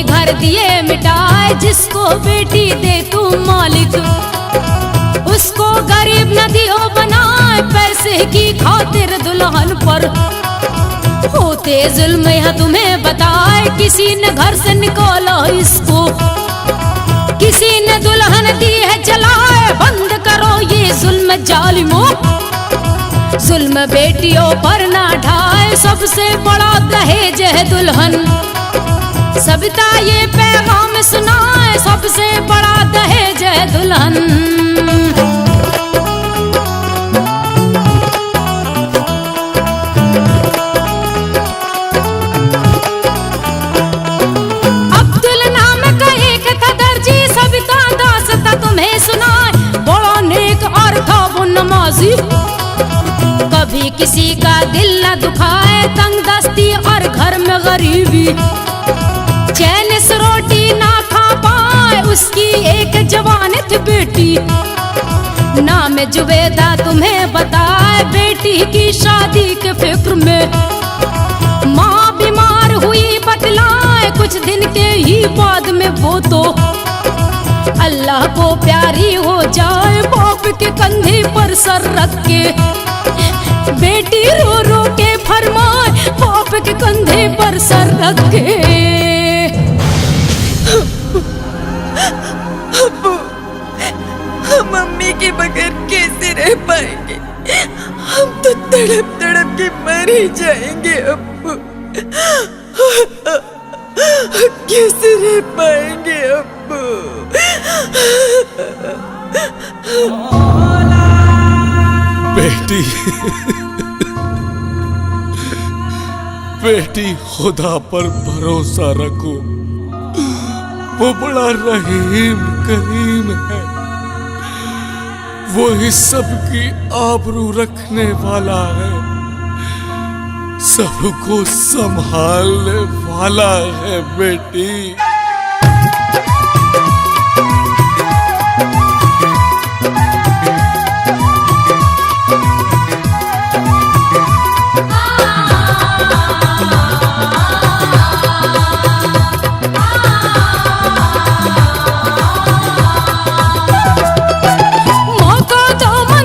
घर दिए मिटाए, जिसको बेटी दे तू मालिक, उसको गरीब न दियो बनाए, पैसे की खातिर दुल्हन पर होते जुल्म यह तुम्हें बताए। किसी ने घर से निकाला इसको, किसी ने दुल्हन दी है जलाए, बंद करो ये जुल्म जालिमों, जुल्म बेटियों पर ना ढाए, सबसे बड़ा दहेज है दुल्हन, सविता ये पैगाम सुनाए, सबसे बड़ा दहेज है दुल्हन। अब्दुल नाम का एक था दर्जी, सविता दास्तां तुम्हें सुनाए, बड़ा नेक और था वो नमाजी, कभी किसी का दिल न दुखाए, तंग दस्ती और घर में गरीबी, चैन से रोटी ना खा पाए, उसकी एक जवान थी बेटी, नाम जुबेदा तुम्हें बताए, बेटी की शादी के फिक्र में माँ बीमार हुई बतलाए, कुछ दिन के ही बाद में वो तो अल्लाह को प्यारी हो जाए, बाप के कंधे पर सर रख के बेटी रो रो के फरमाए, बाप के कंधे पर सर रख के। अब्बू, हम मम्मी के बगैर कैसे रह पाएंगे, हम तो तड़प तड़प के मर ही जाएंगे अब्बू, कैसे रह पाएंगे अब्बू। बेटी बेटी खुदा पर भरोसा रखो, वो बड़ा रहीम करीम है, वो ही सबकी आबरू रखने वाला है, सबको संभालने वाला है बेटी।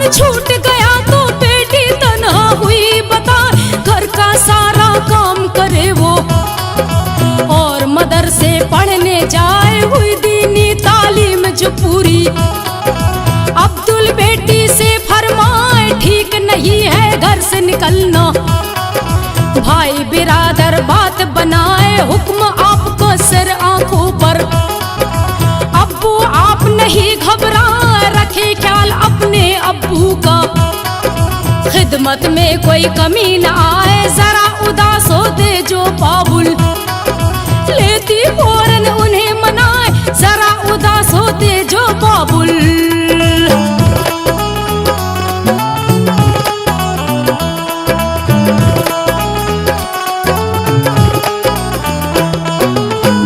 छूट गया तो बेटी तन्हा हुई बता, घर का सारा काम करे वो, और मदरसे पढ़ने जाए, हुई दीनी तालीम जो पूरी, अब्दुल बेटी से फरमाए, ठीक नहीं है घर से निकलना, भाई बिरादर बात बनाए, हुक्म आपको सिर आंखों पर, अब्बू आप नहीं घबराए, रखे ख्याल अपने अब्बू का, खिदमत में कोई कमी न आए, जरा उदास होते जो बाबुल, लेती फौरन उन्हें मनाए, जरा उदास होते जो बाबुल।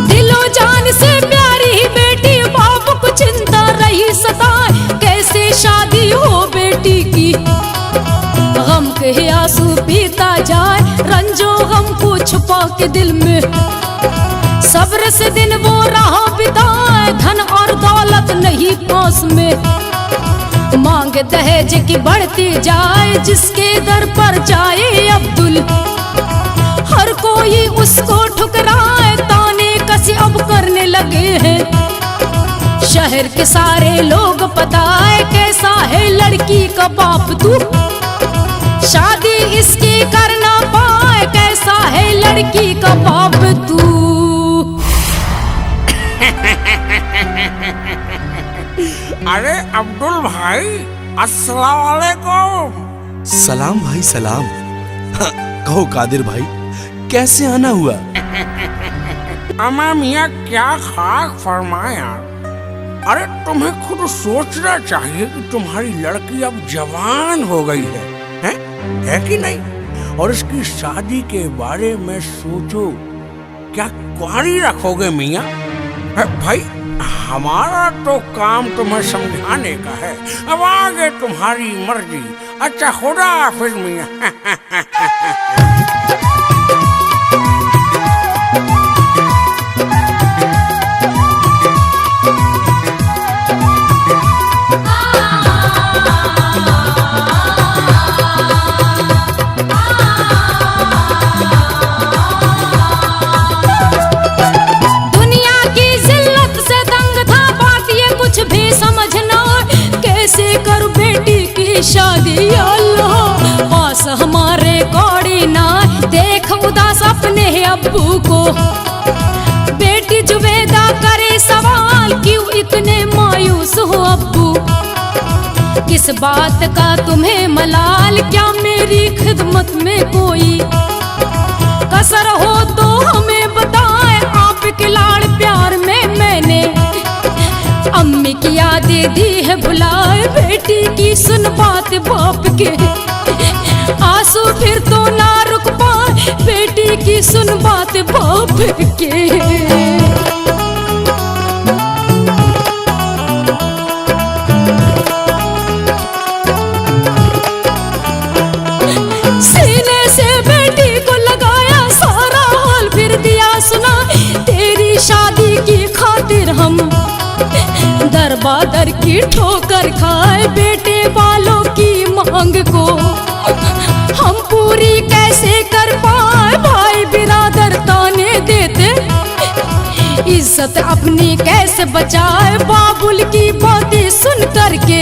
दिलो जान से प्यारी बेटी, बाप को चिंता रही सताए, कैसे शादी हो बेटी की, गम के आंसू पीता जाए, रंजो गम को छुपा के दिल में, सब्र से दिन वो राह बिताए, धन और दौलत नहीं पास में, मांग दहेज की बढ़ती जाए, जिसके दर पर जाए अब्दुल, हर कोई उसको ठुकराए, ताने कसी अब करने लगे हैं, शहर के सारे लोग बताए, कैसा है लड़की का बाप तू, शादी इसकी करना पाए, कैसा है लड़की का बाप तू। अरे अब्दुल भाई, अस्सलाम वालेकुम। सलाम भाई सलाम। हाँ, कहो कादिर भाई, कैसे आना हुआ? अम्मा मियाँ क्या खाक फरमाया। अरे तुम्हें खुद सोचना चाहिए कि तुम्हारी लड़की अब जवान हो गई है कि नहीं? और इसकी शादी के बारे में सोचो, क्या कुंवारी रखोगे मियाँ? भाई हमारा तो काम तुम्हें समझाने का है, अब आगे तुम्हारी मर्जी। अच्छा खुदा हाफिज मियाँ। कैसे कर बेटी की शादी। अल्लाह पास हमारे कौड़ी ना देख उदास अपने अब्बू को। बेटी जुबेदा करे सवाल क्यों इतने मायूस हो अब्बू। किस बात का तुम्हें मलाल, क्या मेरी खिदमत में कोई कसर हो तो हमें बताए। आपके लाड़ प्यार में मैंने अम्मी की यादें दी है भुलाए। बेटी की सुन बात बाप के, आंसू फिर तो ना रुक पाए। बेटी की सुन बात बाप के। सीने से बेटी को लगाया सारा हाल फिर दिया सुना। तेरी शादी की खातिर हम दरबादर की ठोकर खाए। बेटे वालों की मांग को हम पूरी कैसे कर पाए। भाई बिरादर ताने देते इज्जत अपनी कैसे बचाए। बाबुल की बातें सुन करके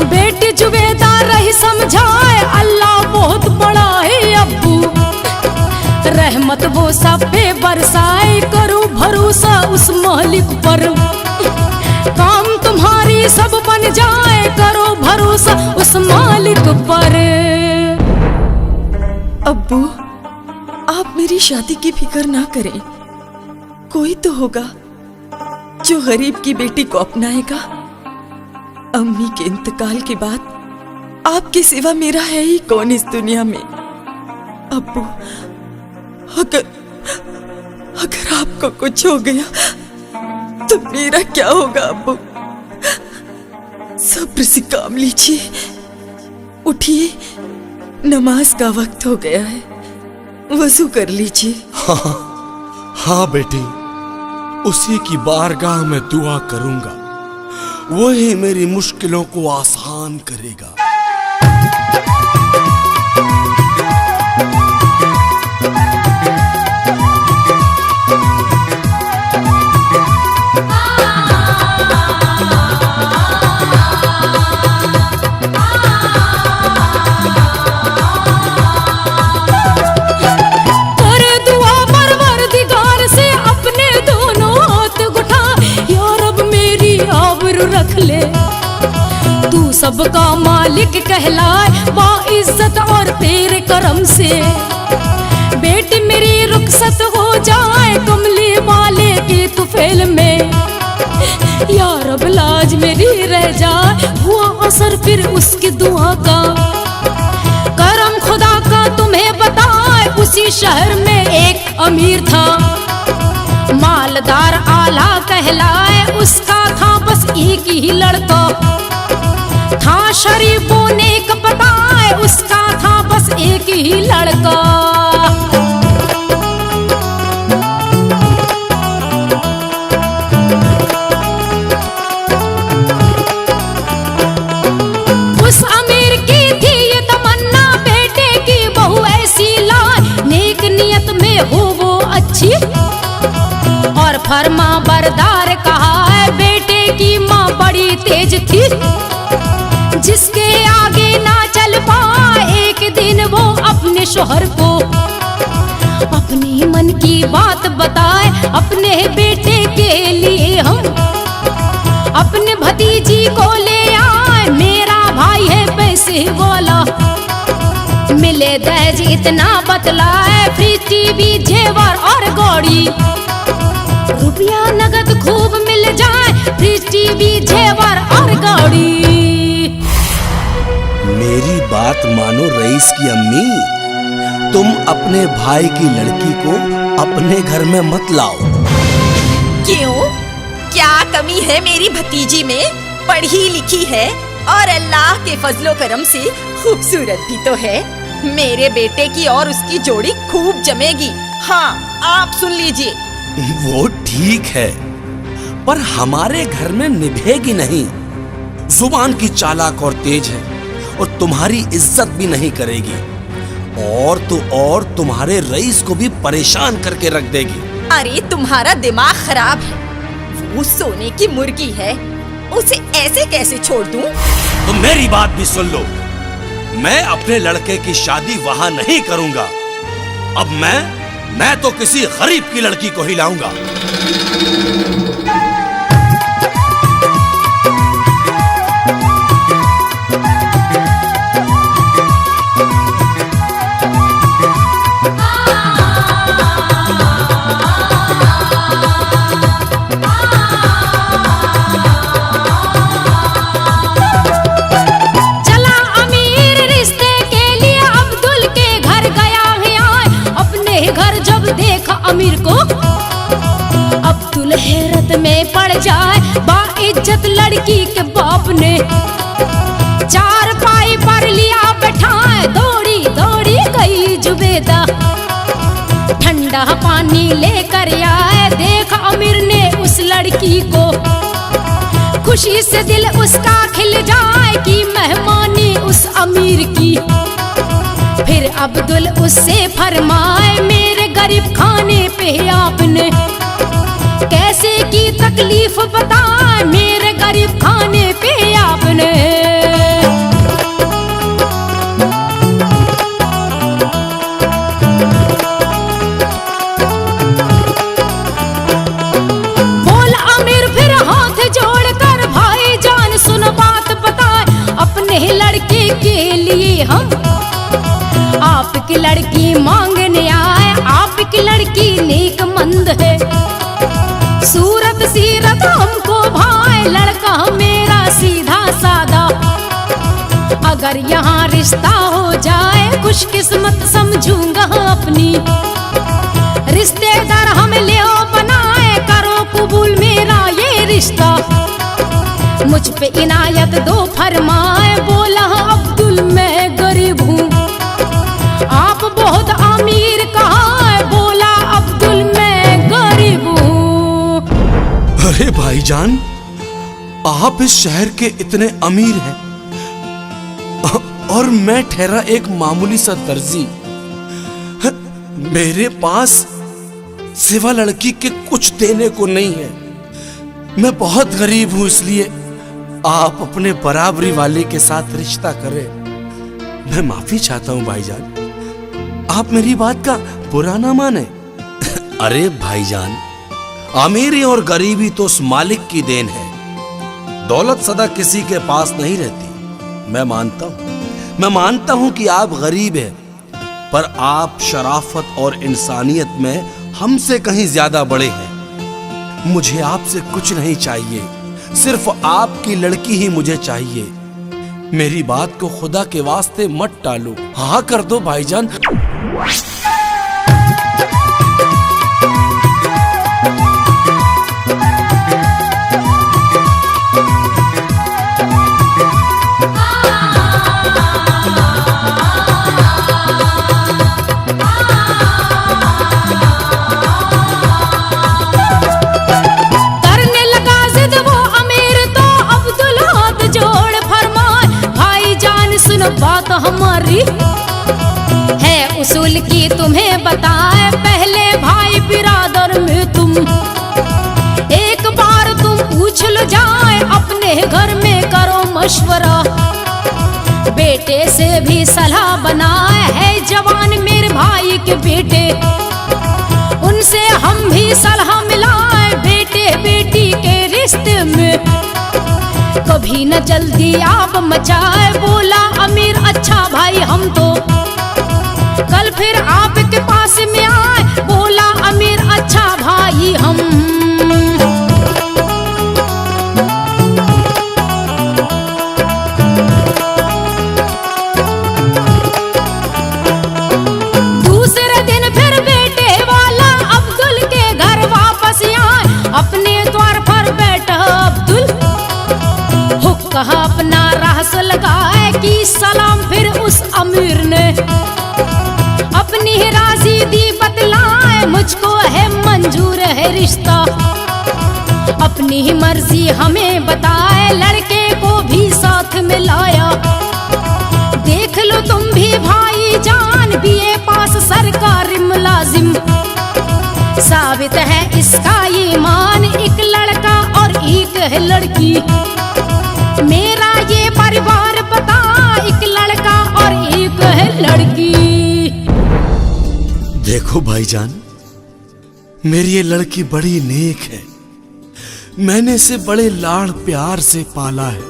बेटी जुबेदार रही समझाए। अल्लाह बहुत बड़ा है अब्बू, रहमत वो सब पे बरसाए। करो भरोसा उस मालिक पर, काम तुम्हारी सब बन जाए। करो भरोसा उस मालिक पर। अब्बू, आप मेरी शादी की फिक्र ना करें। कोई तो होगा जो गरीब की बेटी को अपनाएगा। अम्मी के इंतकाल के बाद आपके सिवा मेरा है ही कौन इस दुनिया में। अब्बू, अगर आपको कुछ हो गया तो मेरा क्या होगा अब्बू। सब्र से काम लीजिए, उठिए, नमाज का वक्त हो गया है, वजू कर लीजिए। हाँ बेटी, उसी की बारगाह में दुआ करूंगा, वही मेरी मुश्किलों को आसान करेगा। तू सबका मालिक कहलाए बाइज्जत और तेरे करम से। बेटी मेरी रुखसत हो जाए कमली वाले के तुफेल में। या रब लाज मेरी रह जाए हुआ असर फिर उसकी दुआ का। करम खुदा का तुम्हें बताए उसी शहर में एक अमीर था। मालदार आला कहलाए उसका था बस एक ही लड़का। था शरीफों ने बताए उसका था बस एक ही लड़का। उस अमीर की थी ये तमन्ना बेटे की बहू ऐसी लाए नेक नियत में हो वो अच्छी और फरमा बरदार कहा है। बेटे की माँ बड़ी तेज थी जिसके आगे ना चल पाए। एक दिन वो अपने शोहर को अपने मन की बात बताए। अपने बेटे के लिए हम अपने भतीजी को ले आए। मेरा भाई है पैसे वाला मिले दहेज इतना बतलाए। फ्रिज टीवी जेवर और गाड़ी रुपया नगद खूब मिल जाए। फ्रिज टीवी जेवर और गाड़ी। मेरी बात मानो रईस की अम्मी, तुम अपने भाई की लड़की को अपने घर में मत लाओ। क्यों? क्या कमी है मेरी भतीजी में? पढ़ी लिखी है और अल्लाह के फजलो करम से खूबसूरत भी तो है। मेरे बेटे की और उसकी जोड़ी खूब जमेगी। हाँ, आप सुन लीजिए। वो ठीक है, पर हमारे घर में निभेगी नहीं। जुबान की चालाक और तेज है और तुम्हारी इज्जत भी नहीं करेगी। और तो और तुम्हारे रईस को भी परेशान करके रख देगी। अरे तुम्हारा दिमाग खराब है। वो सोने की मुर्गी है, उसे ऐसे कैसे छोड़ दूं? तो मेरी बात भी सुन लो। मैं अपने लड़के की शादी वहां नहीं करूंगा। अब मैं तो किसी गरीब की लड़की को ही लाऊंगा। अमीर को अब्दुल हैरत में पड़ जाए, बाइज्जत लड़की के बाप ने चार पाई पर लिया बैठाए, दौड़ी दौड़ी गई जुबेदा, ठंडा पानी लेकर आए, देख अमीर ने उस लड़की को, खुशी से दिल उसका खिल जाए कि मेहमानी उस अमीर की। फिर अब्दुल उससे फरमाए, मेरे गरीब खाने पे आपने कैसे की तकलीफ बताए, मेरे गरीब खाने पे आपने। बोल अमीर फिर हाथ जोड़कर, भाई जान सुन बात बताए, अपने लड़के के लिए हम आपकी लड़की मांगने आए, आपकी लड़की नेकमंद है, सूरत सीरत हमको भाई, लड़का मेरा सीधा सादा, अगर यहाँ रिश्ता हो जाए खुशकिस्मत समझूंगा अपनी, रिश्तेदार हम ले बनाए, करो कबूल मेरा ये रिश्ता, मुझ पे इनायत दो फरमाए। बोला अब्दुल मैं गरीब हूँ, आप बहुत अमीर कहाँ है, बोला अब्दुल मैं गरीब हूँ। अरे भाईजान, आप इस शहर के इतने अमीर हैं और मैं ठहरा एक मामूली सा दर्जी। मेरे पास सिवा लड़की के कुछ देने को नहीं है, मैं बहुत गरीब हूं, इसलिए आप अपने बराबरी वाले के साथ रिश्ता करें। मैं माफी चाहता हूं भाईजान, आप मेरी बात का बुरा ना माने। अरे भाईजान, अमीरी और गरीबी तो उस मालिक की देन है, दौलत सदा किसी के पास नहीं रहती। मैं मानता हूं कि आप गरीब हैं, पर आप शराफत और इंसानियत में हमसे कहीं ज्यादा बड़े हैं। मुझे आपसे कुछ नहीं चाहिए, सिर्फ आपकी लड़की ही मुझे चाहिए। मेरी बात को खुदा के वास्ते मत टालो, हाँ कर दो भाईजान। करने लगा जिद वो अमीर तो अब्दुल हाथ जोड़ फरमाए, भाईजान सुनो बात हमारी है उसूल की तुम्हें बताए, पहले भाई बिरादर में तुम एक बार तुम पूछ लो जाए, अपने घर में करो मशवरा, बेटे से भी सलाह बनाए, है जवान मेरे भाई के बेटे, उनसे हम भी सलाह मिलाए, बेटे बेटी के रिश्ते में कभी न जल्दी आप मचाए। बोला अमीर अच्छा भाई हम तो कल फिर आपके पास में आए, बोला अमीर अच्छा भाई हम। दूसरे दिन फिर बेटे वाला अब्दुल के घर वापस आए, अपने द्वार पर बैठा अब्दुल, हुक्का अपना रास लगाए कि सलाम, फिर उस अमीर ने अपनी राजी दी बतलाए, मुझको है मंजूर है रिश्ता, अपनी ही मर्जी हमें बताए, लड़के को भी साथ में लाया, देख लो तुम भी भाई जान, बीए पास सरकारी मुलाजिम, साबित है इसका ईमान, एक लड़का और एक है लड़की, देखो भाईजान, मेरी ये लड़की बड़ी नेक है। मैंने इसे बड़े लाड़ प्यार से पाला है।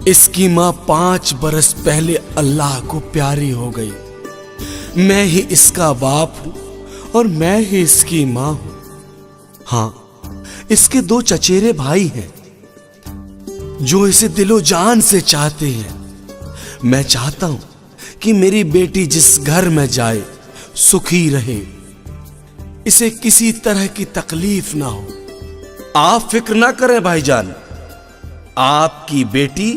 इसकी मां 5 बरस पहले अल्लाह को प्यारी हो गई। मैं ही इसका बाप हूं और मैं ही इसकी मां हूं। हां, इसके 2 चचेरे भाई हैं जो इसे दिलो जान से चाहते हैं। मैं चाहता हूं कि मेरी बेटी जिस घर में जाए सुखी रहे, इसे किसी तरह की तकलीफ ना हो। आप फिक्र ना करें भाईजान, आपकी बेटी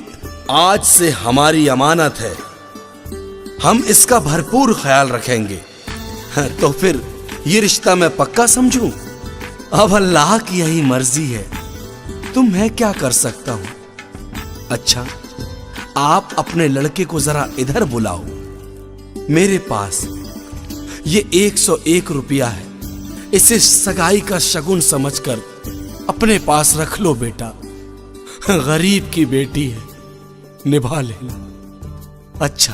आज से हमारी अमानत है। हम इसका भरपूर ख्याल रखेंगे। तो फिर ये रिश्ता मैं पक्का समझूं? अब अल्लाह की यही मर्जी है, तो मैं क्या कर सकता हूं। अच्छा, आप अपने लड़के को जरा इधर बुलाओ। मेरे पास ये 101 रुपया है। इसे सगाई का शगुन समझकर अपने पास रख लो बेटा। गरीब की बेटी है, निभा लेना। अच्छा,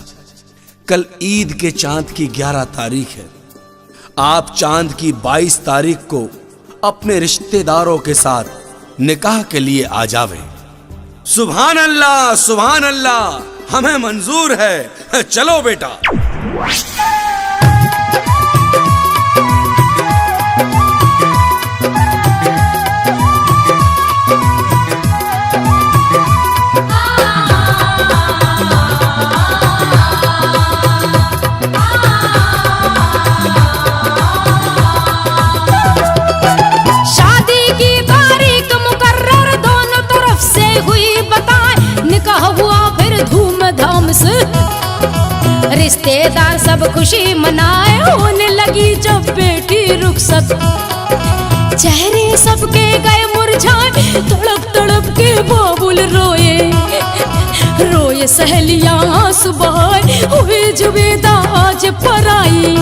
कल ईद के चांद की 11 तारीख है। आप चांद की 22 तारीख को अपने रिश्तेदारों के साथ निकाह के लिए आ जावे। सुभान अल्लाह, सुभान अल्लाह, हमें मंजूर है। चलो बेटा। रिश्तेदार सब खुशी मनाए, होने लगी जब बेटी रुखसत। चेहरे सबके गए मुरझाए, तड़प तड़प के बाबुल रोए। रोए सहेलियां सुबह हुए जुबेदा आज पराई।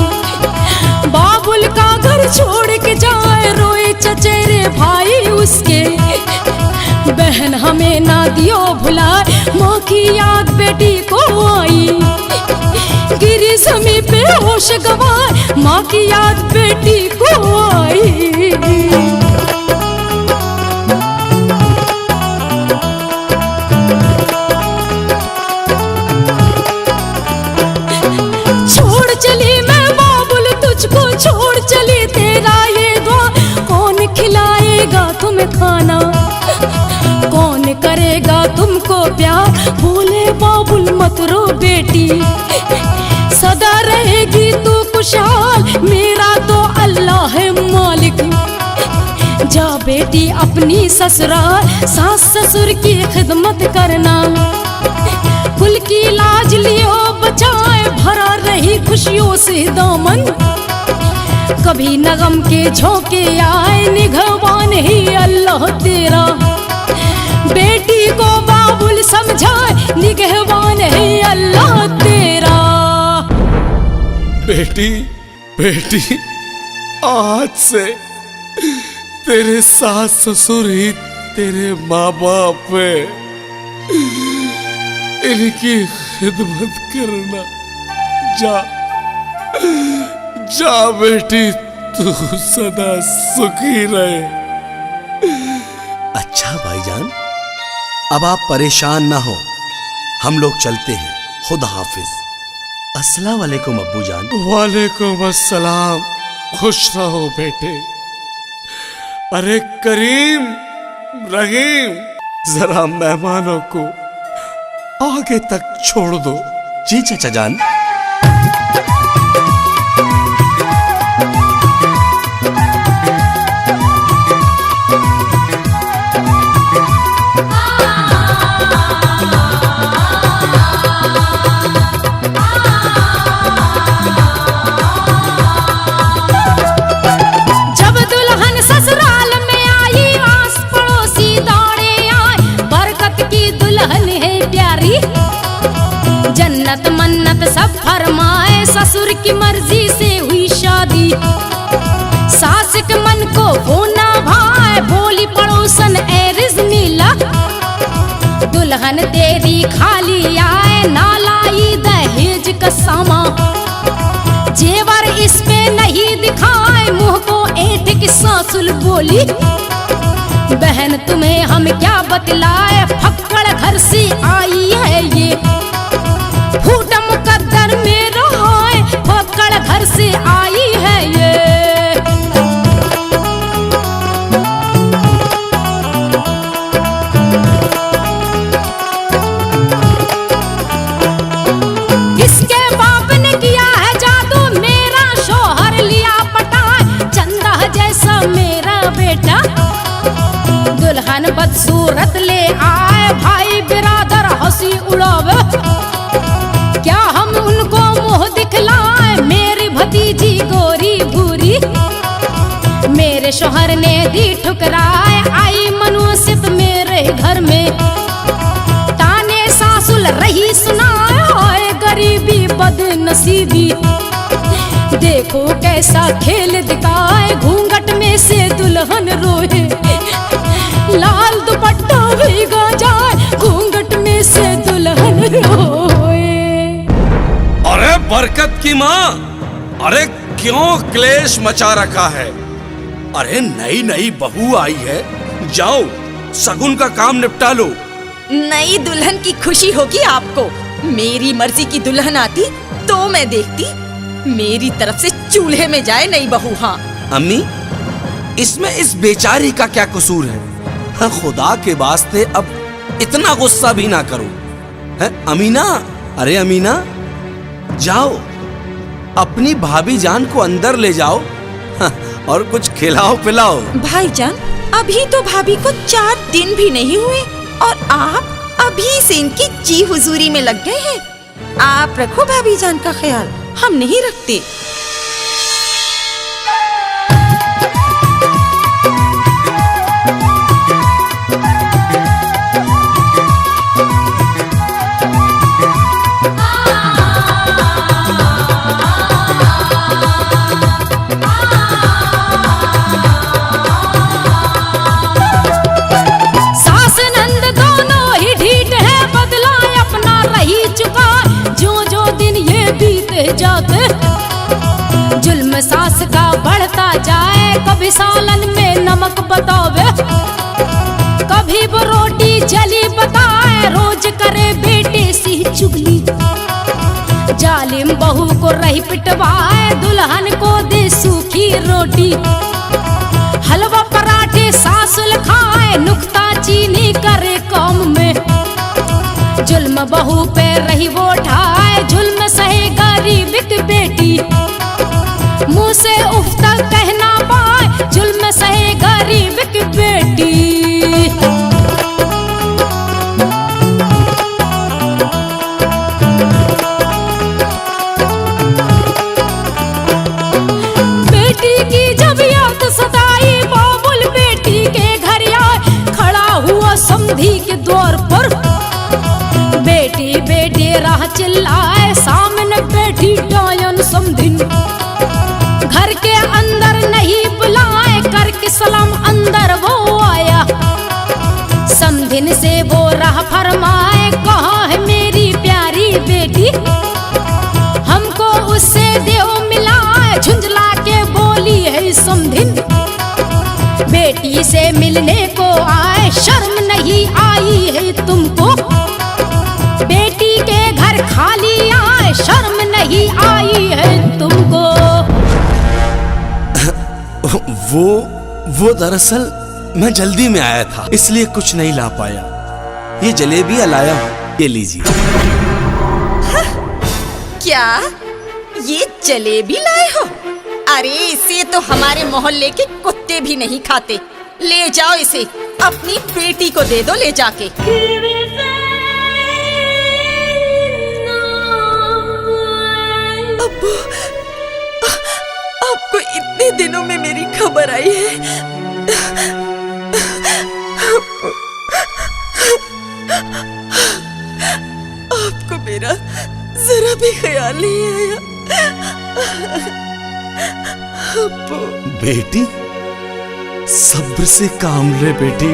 बाबुल का घर छोड़ के जाए, रोए चचेरे भाई उसके। बहन हमें ना दियो भुलाए, माँ की याद बेटी को आई। गिरी जमी पे होश गवाए, माँ की याद बेटी को आई। छोड़ चली मैं बाबुल तुझको, छोड़ चली तेरा ये दुआ। कौन खिलाएगा तुम्हें खाना, कौन करेगा तुमको प्यार। बोले बाबुल मत रो बेटी, सदा रहेगी तू खुशहाल। मेरा तो अल्लाह है मालिक। जा बेटी अपनी ससुराल, सास ससुर की खिदमत करना। कुल की लाज लियो बचाए, भरा रही खुशियों से दामन। कभी नगम के झोंके आए, निगहबान ही अल्लाह तेरा। बेटी को बाबुल समझाए, निगहबान है अल्लाह तेरा। बेटी, बेटी, आज से तेरे सास ससुर ही तेरे माँ बाप है। इनकी खिदमत करना। जा जा बेटी, तू सदा सुखी रहे। अच्छा भाईजान, अब आप परेशान ना हो, हम लोग चलते हैं। खुदा हाफिज। अस्सलाम वालेकुम अब्बू जान। वालेकुम अस्सलाम। खुश रहो बेटे। अरे करीम, रहीम, जरा मेहमानों को आगे तक छोड़ दो। जी चाचा जान। जन्नत मन्नत सब फरमाए, ससुर की मर्जी से हुई शादी। सास के मन को वो ना भाए, बोली पड़ोसन ए रिज़ दुल्हन तेरी खाली आए, ना लाई दहेज का सामा। जेवर इस पे सासुल बोली, बहन तुम्हें हम क्या बतलाए, फक्कड़ घर से आई है ये, फूट मुकद्दर में रहाए, फक्कड़ घर से आई है ये। किसके बाप ने किया है जादू, मेरा शोहर लिया पटाए, चंदा जैसा मेरा बेटा, दुल्हन बदसूरत ले आए, भाई बिरादर हंसी उड़ावे, क्या हम उनको मुंह दिखलाए, मेरी भतीजी गोरी भूरी, मेरे शोहर ने दी ठुकराए, आई मनुष्यत मेरे घर में, ताने सासुल रही सुनाए, हाय गरीबी बदनसीबी, देखो कैसा खेल दिखाए, घूंघट में से दुल्हन रोए, लाल दुपट्टा भीगा जाए, घूंघट में से दुल्हन रोए। अरे बरकत की माँ, अरे क्यों क्लेश मचा रखा है? अरे नई नई बहू आई है, जाओ सगुन का काम निपटा लो। नई दुल्हन की खुशी होगी आपको, मेरी मर्जी की दुल्हन आती तो मैं देखती, मेरी तरफ से चूल्हे में जाए नई बहू। हाँ अम्मी, इसमें इस बेचारी का क्या कसूर है? हाँ, खुदा के वास्ते अब इतना गुस्सा भी ना करो। है अमीना, अरे अमीना जाओ अपनी भाभी जान को अंदर ले जाओ, हाँ, और कुछ खिलाओ पिलाओ। भाईजान, अभी तो भाभी को 4 दिन भी नहीं हुए और आप अभी से इनकी जी हुजूरी में लग गए हैं। आप रखो भाभी जान का ख्याल, हम नहीं रखते। जाते जुल्म सास का बढ़ता जाए, कभी सालन में नमक बतावे, कभी वो रोटी जली बताए, रोज करे बेटे सी चुगली, जालिम बहू को रही पिटवाए, दुल्हन को दे सूखी रोटी, हलवा पराठे सासुल खाए, नुक्ता चीनी करे काम में, जुल्म बहू पे रही वो ठाए, जुल्म सहे गरीब की बेटी, मुंह से उफ तक कहना पाए, जुल्म सहे गरीब की बेटी। बेटी की जब याद सताई, बाबुल बेटी के घर आए, खड़ा हुआ समधी के द्वार पर, बेटी बेटी राह चिल्लाए, सामने बैठी डायन समधिन, घर के अंदर नहीं बुलाए, करके सलाम अंदर वो आया, समधिन से वो राह फरमाए, कहाँ है मेरी प्यारी बेटी, हमको उससे देव मिलाए, झुंझला के बोली है समधिन, बेटी से मिलने को आए, शर्म नहीं आई है तुमको, बेटी के घर खाली आए, शर्म नहीं आई है तुमको। वो दरअसल मैं जल्दी में आया था, इसलिए कुछ नहीं ला पाया। ये जलेबियां लाया हूं, ये लीजिए। क्या ये जलेबी लाए हो? अरे इसे तो हमारे मोहल्ले के कुत्ते भी नहीं खाते, ले जाओ इसे, अपनी बेटी को दे दो ले जाके। अब्बू, आपको इतने दिनों में मेरी खबर आई है। आपको मेरा जरा भी ख्याल नहीं आया। अब्बू। बेटी, सब्र से काम ले बेटी।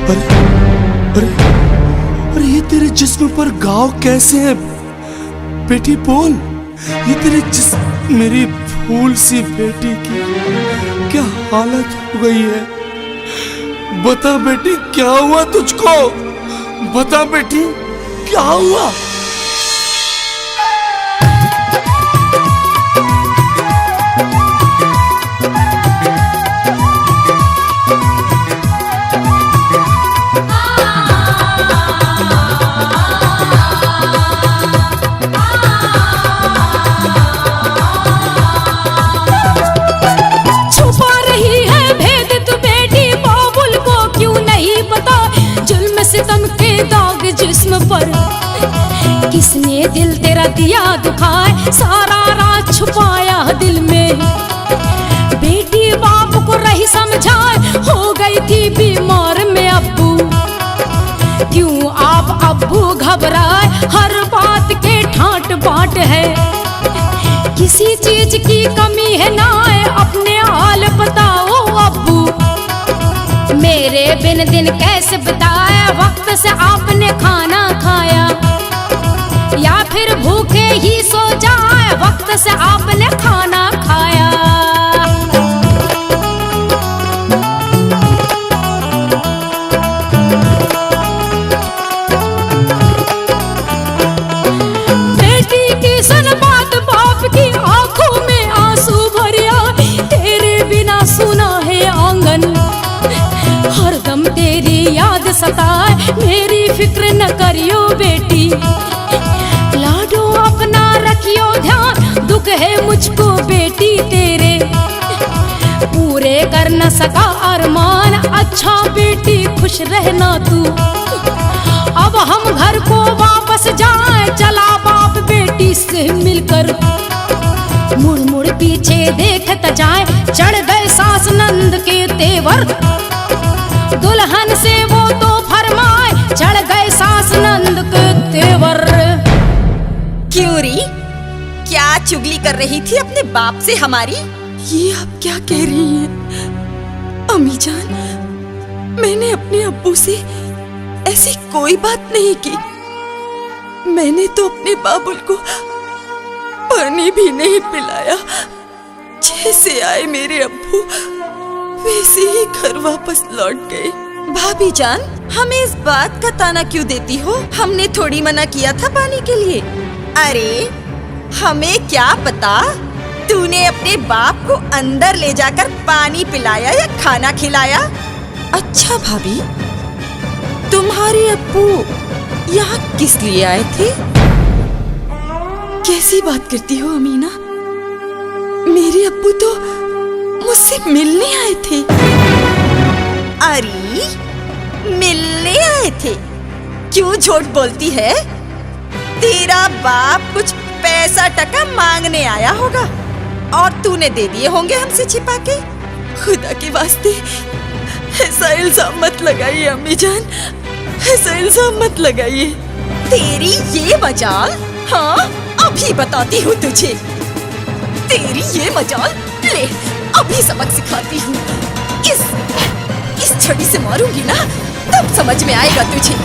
अरे अरे अरे ये तेरे जिस्म पर घाव कैसे है बेटी? बोल, ये तेरे जिस्म, मेरी फूल सी बेटी की क्या हालत हो गई है। बता बेटी क्या हुआ तुझको, बता बेटी क्या हुआ। सितम के दाग जिस्म पर किसने दिल तेरा दिया दुखाए, सारा राज छुपाया दिल में। बेटी बाप को रही समझाए, हो गई थी बीमार में अब्बू। क्यों आप अब्बू घबराए, हर बात के ठाट बाट है। किसी चीज की कमी है ना है, अपने हाल बताओ अब्बू। मेरे बिन दिन कैसे बताया, वक्त से आपने खाना खाया या फिर भूखे ही सो जाए, वक्त से आपने खाना खाया। बेटी की सुन बात, बाप की आंखों में आंसू भरिया। तेरे बिना सुना है आंगन, हरदम तेरी याद सताए। मेरी फिक्र न करियो बेटी, लाडो अपना रखियो ध्यान। दुख है मुझको बेटी तेरे, पूरे कर न सका अरमान। अच्छा बेटी खुश रहना तू, अब हम घर को वापस जाए। चला बाप बेटी से मिलकर, मुड़ मुड़ पीछे देखता जाए। चढ़ गए सास नंद के तेवर, दुल्हन से वो तो फरमाए। चढ़ गए सास नंद के तेवर। क्यों री, क्या चुगली कर रही थी अपने बाप से हमारी? ये आप क्या कह रही हैं अम्मी जान? मैंने अपने अब्बू से ऐसी कोई बात नहीं की। मैंने तो अपने बाबुल को पानी भी नहीं पिलाया। जैसे आए मेरे अब्बू वैसे ही घर वापस लौट गए। भाभी जान, हमें इस बात का ताना क्यों देती हो? हमने थोड़ी मना किया था पानी के लिए। अरे हमें क्या पता तूने अपने बाप को अंदर ले जाकर पानी पिलाया या खाना खिलाया। अच्छा भाभी, तुम्हारे अब्बू यहाँ किस लिए आए थे? कैसी बात करती हो अमीना? मेरे अब्बू तो मुझसे मिलने आए थे। अरे मिलने आए थे? क्यों झूठ बोलती है? तेरा बाप कुछ पैसा टका मांगने आया होगा और तूने दे दिए होंगे हमसे छिपा के। खुदा के वास्ते ऐसा इल्जाम मत लगाइए अम्मी जान, ऐसा इल्जाम मत लगाइए। तेरी ये मजाल, हाँ अभी बताती हूँ तुझे। तेरी ये मजाल, ले अभी सबक सिखाती हूँ। इस छड़ी से मारूंगी ना तब समझ में आएगा तुझे।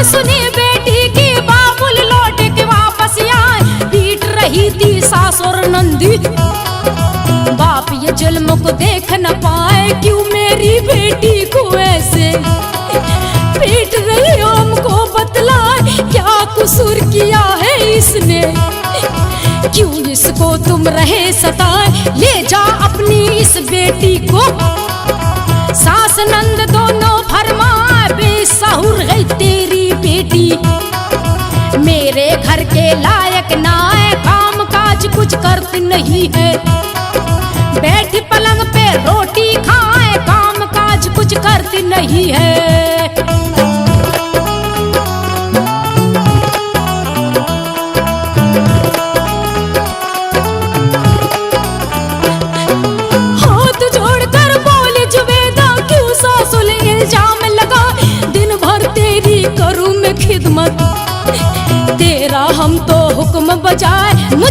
सुनी बेटी की, बाबुल लौट के वापस आए। पीट रही थी सास और नंदी, बाप ये जुल्म को देख न पाए। क्यों मेरी बेटी को ऐसे पीट रही हो, हमको बतलाए क्या कसूर किया है इसने। क्यों इसको तुम रहे सताए, ले जा अपनी इस बेटी को। सास नंद दोनों फरमाए, बेसहुर है तेरी बेटी। मेरे घर के लायक ना है, काम काज कुछ करती नहीं है। बैठी पलंग पे रोटी खाए, काम काज कुछ करती नहीं है।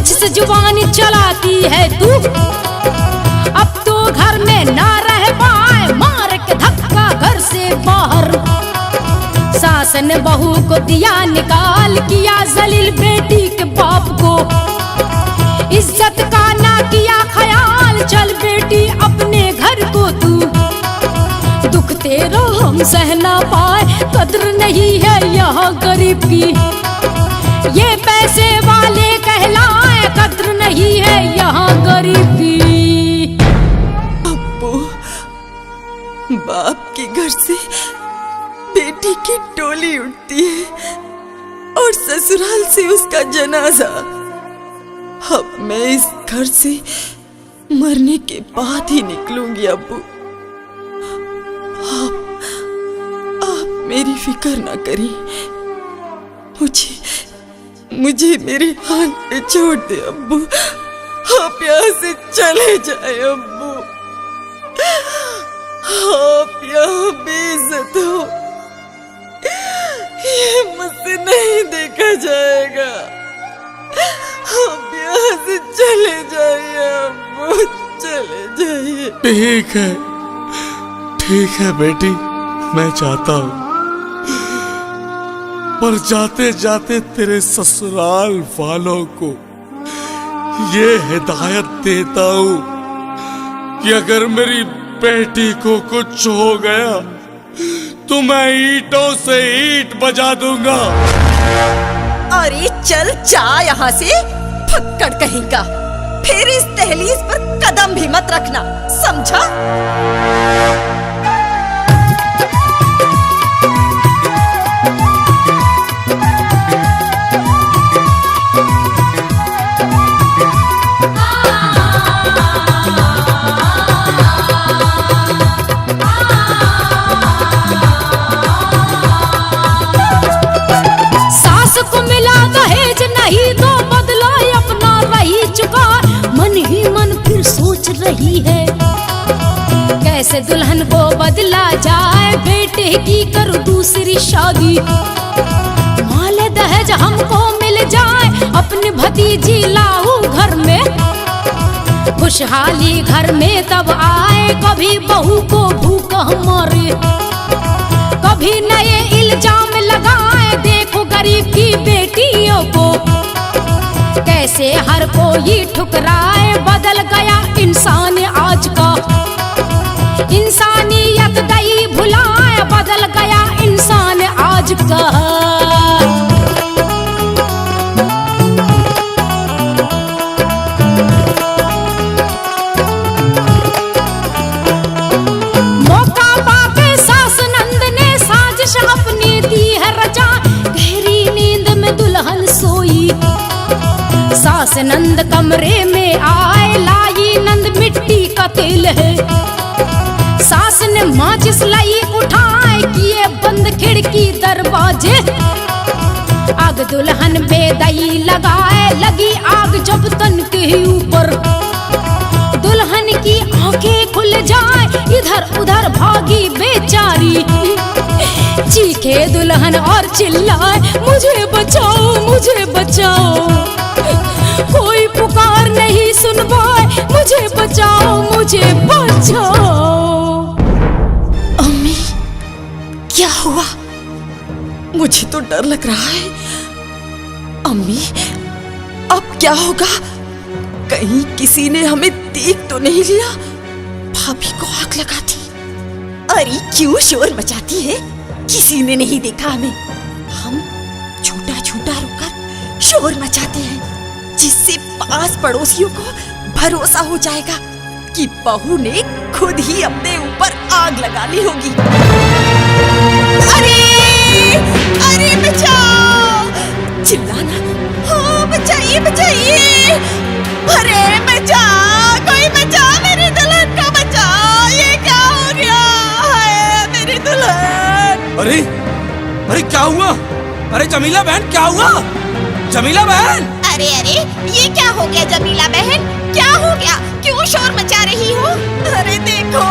मुझसे जुबान चलाती है तू। अब तो घर में ना रह पाए, मार के धक्का घर से बाहर। सास ने बहू को दिया निकाल, किया जलील बेटी के बाप को। इज्जत का ना किया ख्याल, चल बेटी अपने घर को तू। दुख तेरा हम सह ना पाए, कद्र नहीं है यहाँ गरीब की। ये पैसे वाले कहलाए, कद्र नहीं है यहाँ गरीब की। अब्बू, बाप के घर से बेटी की टोली उठती है और ससुराल से उसका जनाजा। अब मैं इस घर से मरने के बाद ही निकलूंगी अब्बू। आप मेरी फिक्र ना करिए, मुझे मेरे हाल पे छोड़ दे अब्बू। आप यहाँ से चले जाए अब्बू। आप यहाँ बेइज्जत हो, ये मुझसे नहीं देखा जाएगा। आप यहाँ से चले जाइए अब्बू, चले जाइए। ठीक है बेटी, मैं चाहता हूँ, पर जाते जाते तेरे ससुराल वालों को ये हिदायत देता हूँ कि अगर मेरी बेटी को कुछ हो गया तो मैं ईंटों से ईंट बजा दूंगा। अरे चल जा यहाँ से, फक्कड़ कहीं का। फिर इस दहलीज पर कदम भी मत रखना, समझा? नहीं तो बदला अपना रही चुका, मन ही मन फिर सोच रही है कैसे दुल्हन को बदला जाए। बेटे की करूं दूसरी शादी, माल दहेज हमको मिल जाए, अपनी भतीजी लाऊं घर में। खुशहाली घर में तब आए, कभी बहू को भूखा मारे, कभी नए इल्जाम लगाए। देखो गरीब की बेटियों को कैसे हर कोई ठुकराए। बदल गया इंसान आज का, इंसानियत गई भुलाए। बदल गया इंसान आज का। मौका पाके सास नंद ने साजिश अपनी दी है रचा, गहरी नींद में दुल्हन सोई। सास नंद कमरे में आए, लाई नंद मिट्टी का तेल है। सास ने माचिस लाई उठाए, किए बंद खिड़की दरवाजे। आग दुल्हन बेदई लगाए, लगी आग जब तन के ऊपर। दुल्हन की आंखें खुल जाए, इधर उधर भागी बेचारी। चीखे दुल्हन और चिल्लाए, मुझे बचाओ मुझे बचाओ। कोई पुकार नहीं सुन पाए, मुझे बचाओ मुझे बचाओ। अम्मी, क्या हुआ? मुझे तो डर लग रहा है। अम्मी, अब क्या होगा? कहीं किसी ने हमें देख तो नहीं लिया? भाभी को आग लगा दी। अरे क्यों शोर मचाती है? किसी ने नहीं देखा हमें। हम झूठा झूठा रुककर शोर मचाते हैं, जिससे पास पड़ोसियों को भरोसा हो जाएगा कि बहू ने खुद ही अपने ऊपर आग लगा ली होगी। अरे अरे बचाओ! चिल्लाना, हाँ बचाइए बचाइए! अरे बचाओ, कोई बचाओ, मेरी दुल्हन को बचाओ! ये क्या हो गया है मेरी दुल्हन? अरे अरे क्या हुआ? अरे जमीला बहन क्या हुआ? जमीला बहन! अरे अरे ये क्या हो गया जमीला बहन? क्या हो गया? क्यों शोर मचा रही हो? अरे देखो,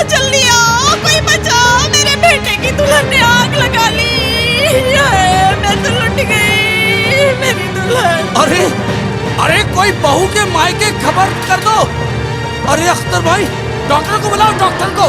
जल्दी आओ, कोई बचाओ! मेरे बेटे की दुल्हन ने आग लगा ली। मैं तो लुट गई, मेरी दुल्हन। अरे अरे भाई बहू के मायके खबर कर दो। अरे अख्तर भाई, डॉक्टर को बुलाओ, डॉक्टर को।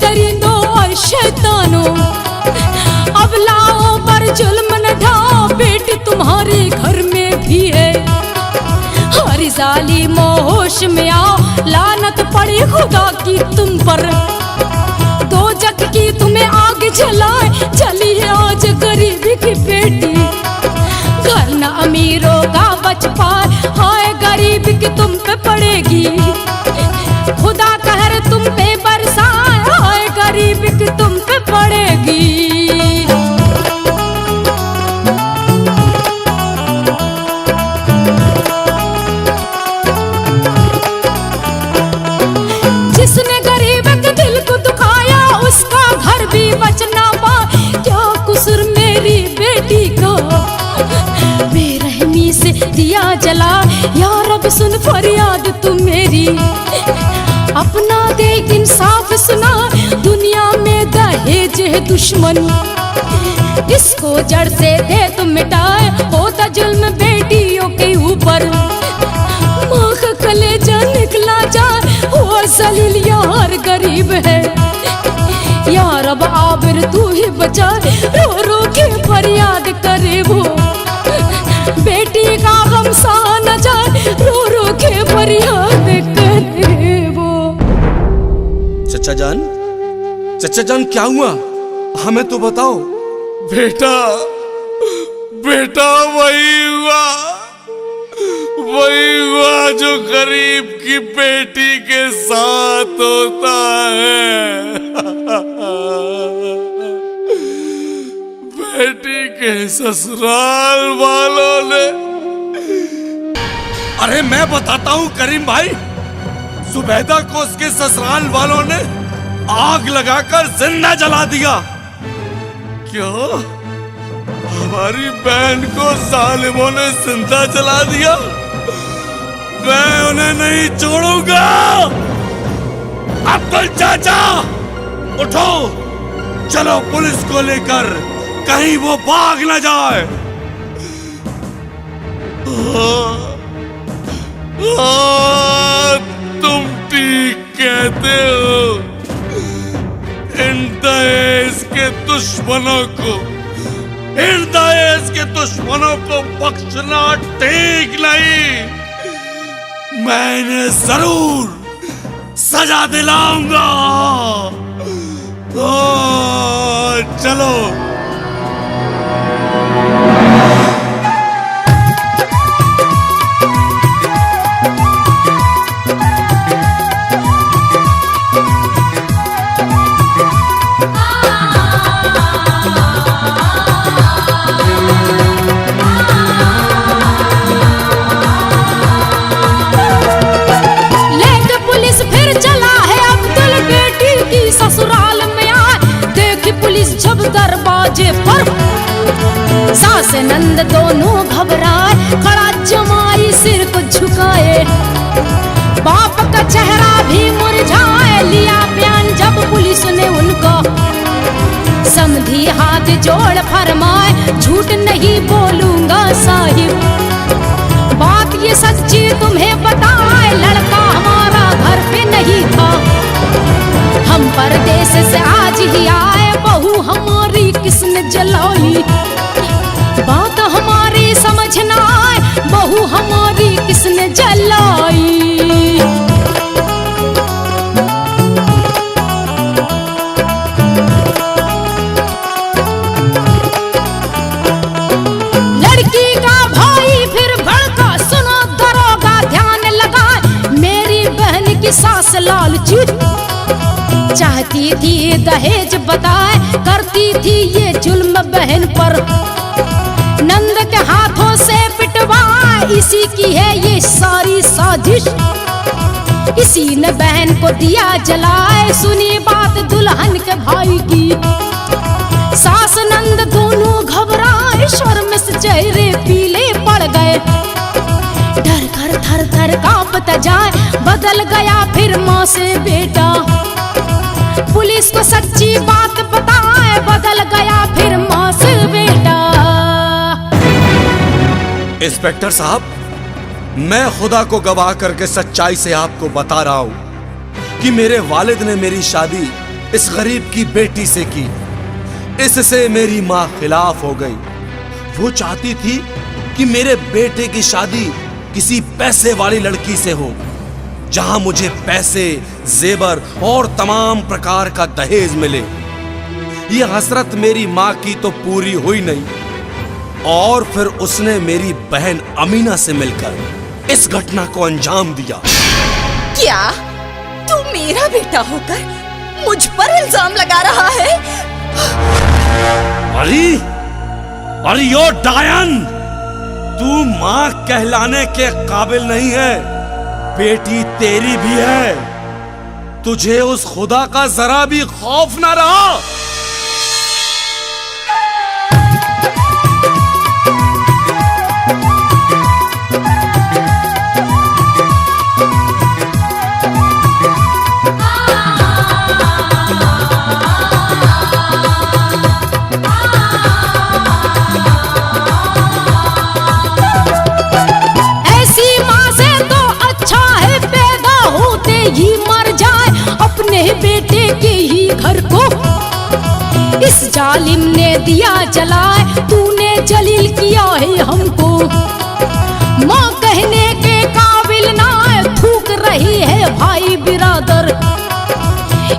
दरिंदों और शैतानों, अब लाओ पर जुल्म न ढाओ, बेटी तुम्हारे घर में भी है। हर जालिमों होश में आओ, लानत पड़ी खुदा की तुम पर। दो जग की तुम्हें आग जलाए, चली है आज गरीबी की बेटी। घर न अमीरों का बच पाए, हाय गरीबी की तुम पे पड़ेगी। खुदा कहर तुम पे बरसाए, हाय गरीबी की तुम पे पड़ेगी। जिसने गरीब के दिल को दुखाया, उसका घर भी बचना पाए। क्या कुसूर मेरी बेटी को, बेरहमी से दिया जला। या रब सुन फरियाद तू मेरी, अपना दे इंसाफ सुना। दुनिया में दहेज है दुश्मन, इसको जड़ से दे तुम मिटाए। होता जुल्म बेटियों के ऊपर, माँ का कलेजा निकला जाए। वो जलील यार गरीब है, या रब आबिर तू ही बचा। रो रो के फरियाद करे वो, बेटी का गम सहा न जाए। रो रो के फरियाद करे वो। चचा जान क्या हुआ, हमें तो बताओ। बेटा बेटा वही हुआ जो गरीब की बेटी के साथ होता है। बेटी के ससुराल वालों ने। अरे मैं बताता हूँ करीम भाई, जुबैदा को उसके ससुराल वालों ने आग लगाकर जिंदा जला दिया। क्या हमारी बहन को जालिमों ने जिंदा जला दिया? मैं उन्हें नहीं छोड़ूंगा। अब्दुल चाचा उठो, चलो पुलिस को लेकर, कहीं वो भाग न जाए। तुम ठीक कहते हो। इन दहेज के दुश्मनों को बख्शना ठीक नहीं। मैं इन्हें जरूर सजा दिलाऊंगा। चलो। ससुराल में आए, देखी पुलिस जब दरवाजे पर। सास नंद दोनों घबराए, खड़ा जमाई सिर को झुकाए। बाप का चेहरा भी मुरझाए, लिया बयान जब पुलिस ने उनको। समधी हाथ जोड़ फरमाए, झूठ नहीं बोलूंगा साहिब। बात ये सच्ची तुम्हें बताए, लड़का हमारा घर पे नहीं था। हम परदेश से आज ही आए, बहू हमारी किसने जलाई। बात हमारी समझ ना आए, बहू हमारी किसने जलाई। लड़की का भाई फिर भड़का, सुनो दरोगा ध्यान लगाए। मेरी बहन की सास लालची, चाहती थी दहेज बताए, करती थी ये जुल्म बहन पर। इसी की है ये सारी साजिश। इसी ने बहन को दिया जलाए, सुनी बात दुल्हन के भाई की। सास नंद दोनों घबराए, शर्म से चेहरे पीले पड़ गए। डर कर थर थर कांपता जाए, बदल गया फिर माँ से बेटा। पुलिस को सच्ची बात बताए, बदल गया फिर माँ से बेटा। इंस्पेक्टर साहब, मैं खुदा को गवाह करके सच्चाई से आपको बता रहा हूं कि मेरे वालिद ने मेरी शादी इस गरीब की बेटी से की। इससे मेरी माँ खिलाफ हो गई। वो चाहती थी कि मेरे बेटे की शादी किसी पैसे वाली लड़की से हो, जहां मुझे पैसे, जेवर और तमाम प्रकार का दहेज मिले। यह हसरत मेरी माँ की तो पूरी हुई नहीं, और फिर उसने मेरी बहन अमीना से मिलकर इस घटना को अंजाम दिया। क्या तू मेरा बेटा होकर मुझ पर इल्जाम लगा रहा है? अरे यो डायन, तू माँ कहलाने के काबिल नहीं है। बेटी तेरी भी है। तुझे उस खुदा का जरा भी खौफ ना रहा। ही मर जाए अपने बेटे के ही घर को। इस जालिम ने दिया जलाए, तूने जलील किया है हमको। माँ कहने के काबिल ना थूक रही है भाई बिरादर।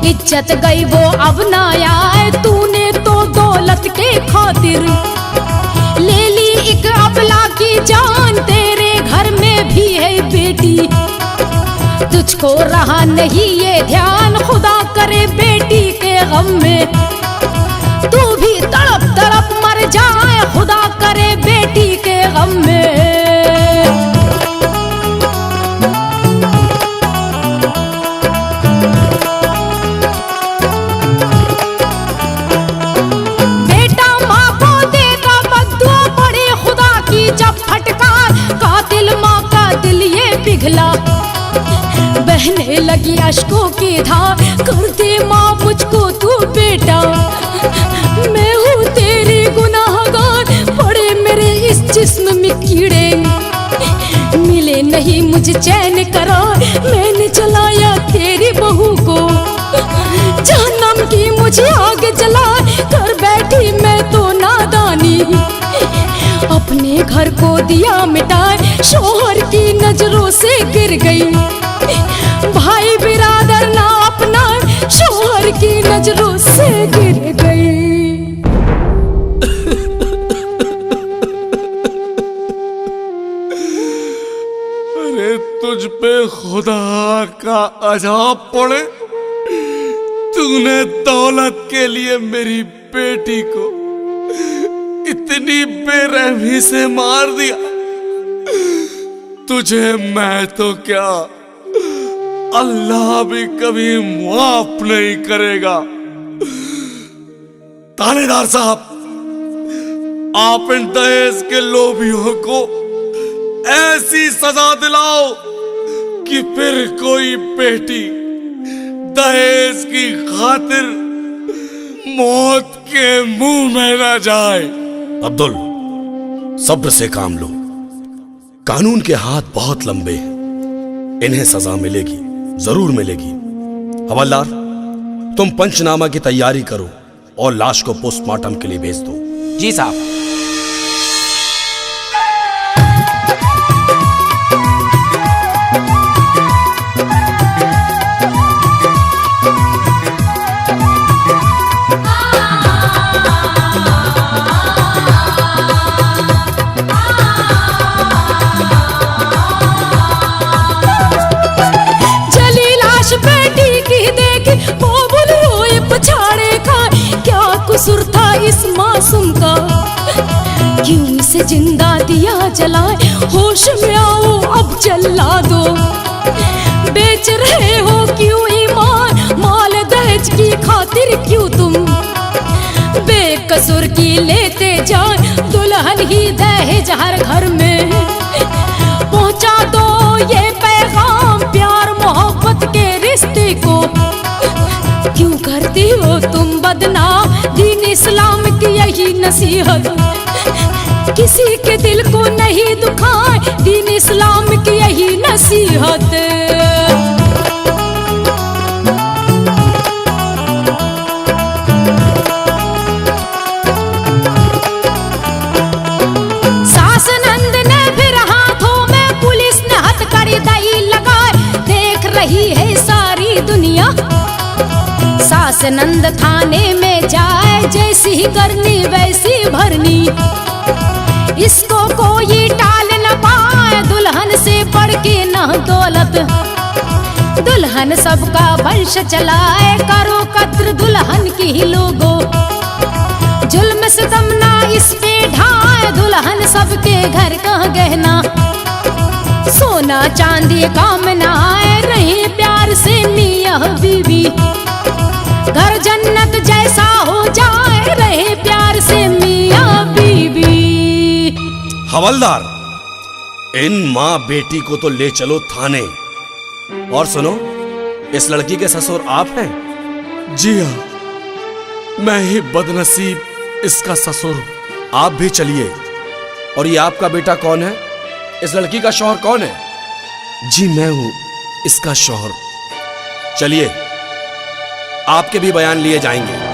इज्जत गई वो अब ना आए, तूने तो दौलत के खातिर ले ली एक अबला की जान। तेरे घर में भी है बेटी, तुझको रहा नहीं ये ध्यान। खुदा करे बेटी के गम में तू भी तड़प तड़प मर जाए। खुदा करे बेटी के गम में। बेटा माँ को देगा बद्दुआ, पड़े खुदा की जब फटकार। कातिल माँ का दिल ये पिघला, बहने लगी अश्कों की धार। कर दे माँ मुझको तू बेटा, मैं हूँ तेरी गुनाहगार। पड़े मेरे इस जिस्म में कीड़े, मिले नहीं मुझे चैन करार। मैंने जलाया तेरी बहू को, जहन्नम की मुझे आग जला कर बैठी मैं तो नादानी। अपने घर को दिया मिटाए, शोहर की नजरों से गिर गई। भाई बिरादर ना अपना, शोहर की नजरों से गिर गई। अरे तुझ पे खुदा का अजाब पड़े। तूने दौलत के लिए मेरी बेटी को इतनी बेरहमी से मार दिया। तुझे मैं तो क्या, अल्लाह भी कभी माफ नहीं करेगा। थानेदार साहब, आप इन दहेज के लोभियों को ऐसी सजा दिलाओ कि फिर कोई बेटी दहेज की खातिर मौत के मुंह में ना जाए। अब्दुल, सब्र से काम लो। कानून के हाथ बहुत लंबे हैं, इन्हें सजा मिलेगी, जरूर मिलेगी। हवलदार, तुम पंचनामा की तैयारी करो और लाश को पोस्टमार्टम के लिए भेज दो। जी साहब। कसूर था इस मासूम का, क्यों इसे जिंदा दिया जलाए, होश में आओ अब जला दो। बेच रहे हो क्यों ईमान, माल दहेज की खातिर क्यों तुम बेकसूर की लेते जाए, दुल्हन ही दहेज हर घर में। पहुंचा दो ये पैगाम प्यार मोहब्बत के रिश्ते को, क्यों करती हो तुम बदनाम दीन इस्लाम की यही नसीहत। किसी के दिल को नहीं दुखाए, दीन इस्लाम की यही नसीहत। सास नंद ने फिर हाथों में पुलिस ने हथकड़ी दई लगाए, देख रही है सारी दुनिया। सास नंद थाने में जाए, जैसी ही करनी वैसी भरनी। इसको कोई टाल न पाए, दुल्हन से बढ़ के न दौलत। दुल्हन सबका वंश चलाए, करो कद्र दुल्हन की ही लोगो। जुल्म सितम ना इस पे ढाए, दुल्हन सबके घर का गहना। सोना चांदी काम न आए, रहे प्यार से मियां बीवी। घर जन्नत जैसा हो जाए, रहे प्यार से मियां बीवी। हवलदार, इन माँ बेटी को तो ले चलो थाने। और सुनो, इस लड़की के ससुर आप हैं? जी हाँ, मैं ही बदनसीब इसका ससुर हूं। आप भी चलिए। और ये आपका बेटा कौन है? इस लड़की का शौहर कौन है? जी मैं हूं इसका शौहर। चलिए, आपके भी बयान लिए जाएंगे।